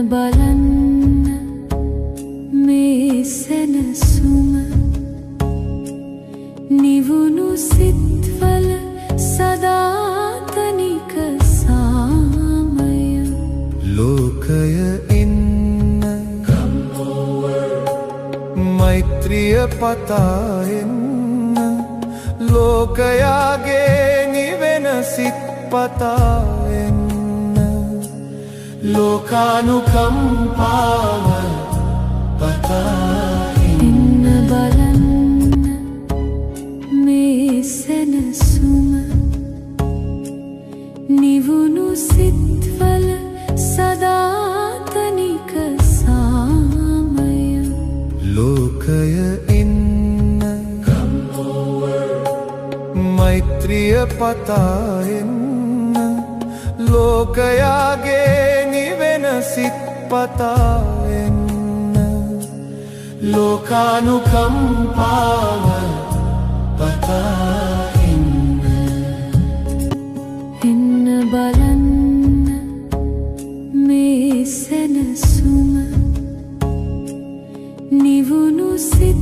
බලන්න මේ සැනසුම නිවුණු සිත්වල සදාතනික සාමය ලෝකය ඉන්න මෛත්‍රිය පතා එන්න ලෝකයාගේ නිවෙන සිත් පතා එන්න ලෝකානුකම්පාව පතා එන්න බලන්න මේ සැනසුම නිවුණු සිත්වල සදාතනික සාමය ලෝකය ඉන්න මෛත්‍රිය පතා එන්න ලෝකයාගේ නිවෙන සිත් පතා එන්න ලෝකානුකම්පාව පතා එන්න එන්න බලන්න මේ සැනසුම නිවුණු සිත්